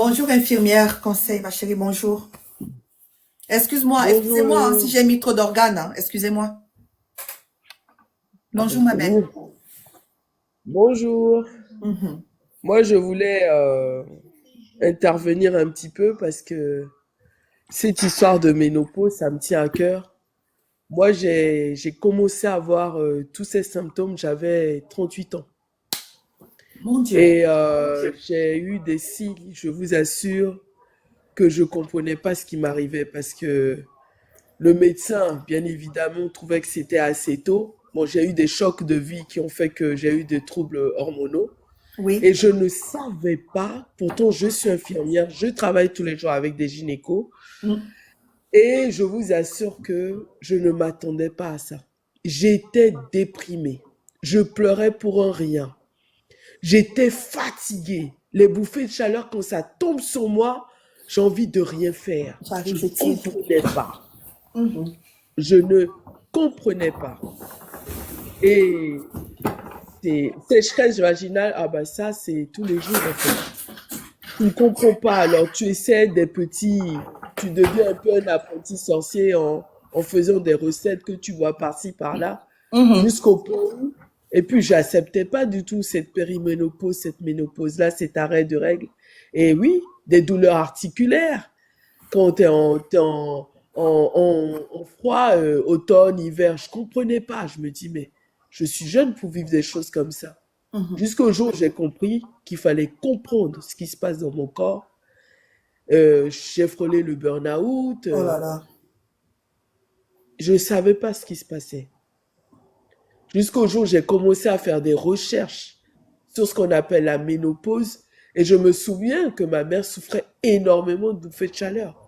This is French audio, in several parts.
Bonjour infirmière, conseil, ma chérie, bonjour. Excuse-moi, excusez-moi hein, si Bonjour. j'ai mis trop d'organes, hein, excusez-moi. Ah ben Bonjour ma c'est belle. vous. Bonjour. Mhm. Moi, je voulais intervenir un petit peu parce que cette histoire de ménopause, ça me tient à cœur. Moi, j'ai commencé à avoir tous ces symptômes, j'avais 38 ans. Mon Dieu. Et j'ai eu des signes, je vous assure, que je comprenais pas ce qui m'arrivait parce que le médecin, bien évidemment, trouvait que c'était assez tôt. Bon, j'ai eu des chocs de vie qui ont fait que j'ai eu des troubles hormonaux. Oui. Et je ne savais pas, pourtant je suis infirmière, je travaille tous les jours avec des gynécos, Mm. et je vous assure que je ne m'attendais pas à ça. J'étais déprimée, je pleurais pour un rien, j'étais fatiguée. Les bouffées de chaleur, quand ça tombe sur moi, j'ai envie de rien faire. J'arrive, Je je ne tire. comprenais pas. Mhm. Je ne comprenais pas. Et sécheresse vaginale, ah ben ça, c'est tous les jours en fait. Tu ne comprends pas, alors tu essaies des petits, tu deviens un peu un apprenti sorcier en faisant des recettes que tu vois par-ci, par-là, Mhm. jusqu'au point où, et puis j'acceptais pas du tout cette périménopause, cette ménopause-là, cet arrêt de règles. Et oui, des douleurs articulaires, quand t'es en froid, automne, hiver, je comprenais pas, je me dis, mais je suis jeune pour vivre des choses comme ça. Mhm. Jusqu'au jour où j'ai compris qu'il fallait comprendre ce qui se passe dans mon corps. J'ai frôlé le burn-out. Oh là là. Je ne savais pas ce qui se passait. Jusqu'au jour où j'ai commencé à faire des recherches sur ce qu'on appelle la ménopause. Et je me souviens que ma mère souffrait énormément de bouffées de chaleur.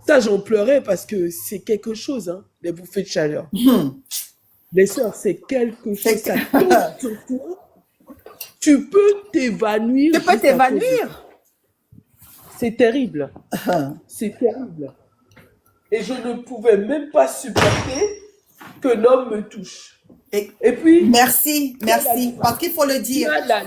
Ça, j'en pleurais parce que c'est quelque chose, hein, les bouffées de chaleur. Mhm. Les sœurs, c'est quelque chose, C'est que- ça tombe sur toi. Tu peux t'évanouir Tu peux juste à cause de ça. t'évanouir. C'est terrible. C'est terrible. Et je ne pouvais même pas supporter que l'homme me touche. Et Et puis, merci, tu as la, merci. Parce qu'il faut le tu dire. as la